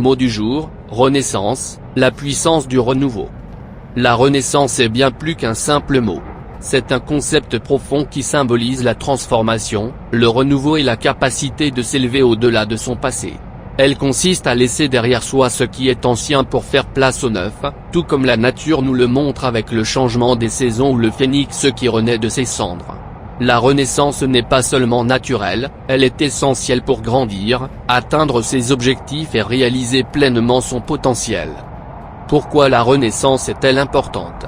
Mot du jour, renaissance, la puissance du renouveau. La renaissance est bien plus qu'un simple mot. C'est un concept profond qui symbolise la transformation, le renouveau et la capacité de s'élever au-delà de son passé. Elle consiste à laisser derrière soi ce qui est ancien pour faire place au neuf, tout comme la nature nous le montre avec le changement des saisons ou le phénix qui renaît de ses cendres. La renaissance n'est pas seulement naturelle, elle est essentielle pour grandir, atteindre ses objectifs et réaliser pleinement son potentiel. Pourquoi la renaissance est-elle importante ?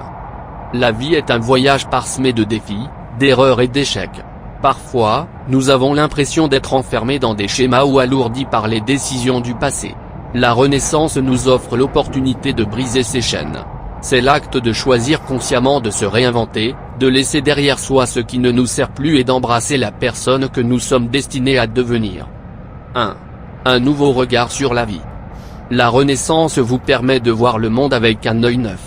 La vie est un voyage parsemé de défis, d'erreurs et d'échecs. Parfois, nous avons l'impression d'être enfermés dans des schémas ou alourdis par les décisions du passé. La renaissance nous offre l'opportunité de briser ces chaînes. C'est l'acte de choisir consciemment de se réinventer, de laisser derrière soi ce qui ne nous sert plus et d'embrasser la personne que nous sommes destinés à devenir. 1. Un nouveau regard sur la vie. La renaissance vous permet de voir le monde avec un œil neuf.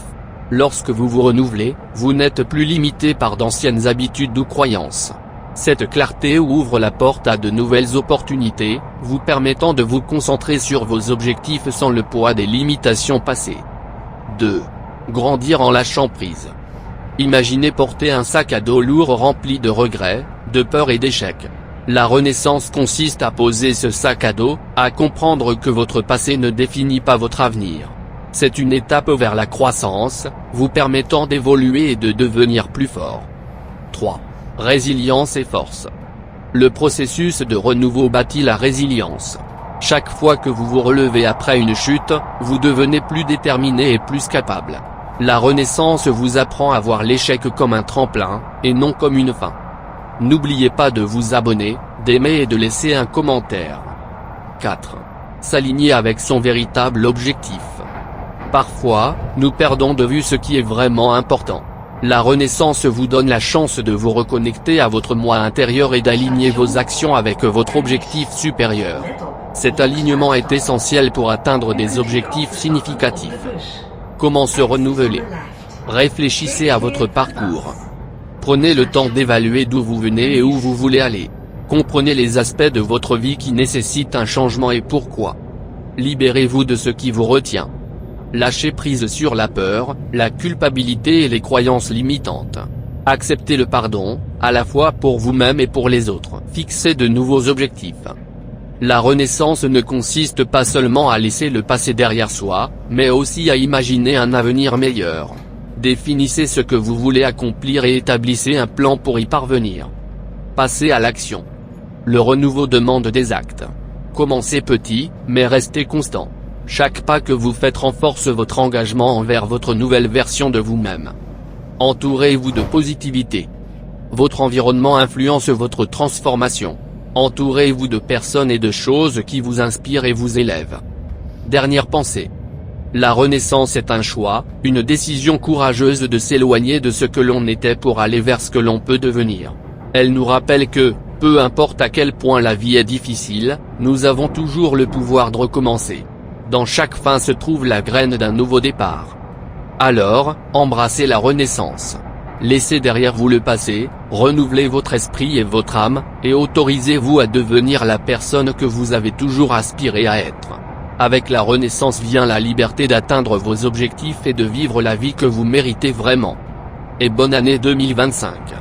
Lorsque vous vous renouvelez, vous n'êtes plus limité par d'anciennes habitudes ou croyances. Cette clarté ouvre la porte à de nouvelles opportunités, vous permettant de vous concentrer sur vos objectifs sans le poids des limitations passées. 2. Grandir en lâchant prise. Imaginez porter un sac à dos lourd rempli de regrets, de peurs et d'échecs. La renaissance consiste à poser ce sac à dos, à comprendre que votre passé ne définit pas votre avenir. C'est une étape vers la croissance, vous permettant d'évoluer et de devenir plus fort. 3. Résilience et force. Le processus de renouveau bâtit la résilience. Chaque fois que vous vous relevez après une chute, vous devenez plus déterminé et plus capable. La renaissance vous apprend à voir l'échec comme un tremplin, et non comme une fin. N'oubliez pas de vous abonner, d'aimer et de laisser un commentaire. 4. S'aligner avec son véritable objectif. Parfois, nous perdons de vue ce qui est vraiment important. La renaissance vous donne la chance de vous reconnecter à votre moi intérieur et d'aligner vos actions avec votre objectif supérieur. Cet alignement est essentiel pour atteindre des objectifs significatifs. Comment se renouveler ? Réfléchissez à votre parcours. Prenez le temps d'évaluer d'où vous venez et où vous voulez aller. Comprenez les aspects de votre vie qui nécessitent un changement et pourquoi. Libérez-vous de ce qui vous retient. Lâchez prise sur la peur, la culpabilité et les croyances limitantes. Acceptez le pardon, à la fois pour vous-même et pour les autres. Fixez de nouveaux objectifs. La renaissance ne consiste pas seulement à laisser le passé derrière soi, mais aussi à imaginer un avenir meilleur. Définissez ce que vous voulez accomplir et établissez un plan pour y parvenir. Passez à l'action. Le renouveau demande des actes. Commencez petit, mais restez constant. Chaque pas que vous faites renforce votre engagement envers votre nouvelle version de vous-même. Entourez-vous de positivité. Votre environnement influence votre transformation. Entourez-vous de personnes et de choses qui vous inspirent et vous élèvent. Dernière pensée. La renaissance est un choix, une décision courageuse de s'éloigner de ce que l'on était pour aller vers ce que l'on peut devenir. Elle nous rappelle que, peu importe à quel point la vie est difficile, nous avons toujours le pouvoir de recommencer. Dans chaque fin se trouve la graine d'un nouveau départ. Alors, embrassez la renaissance. Laissez derrière vous le passé, renouvelez votre esprit et votre âme, et autorisez-vous à devenir la personne que vous avez toujours aspiré à être. Avec la renaissance vient la liberté d'atteindre vos objectifs et de vivre la vie que vous méritez vraiment. Et bonne année 2025.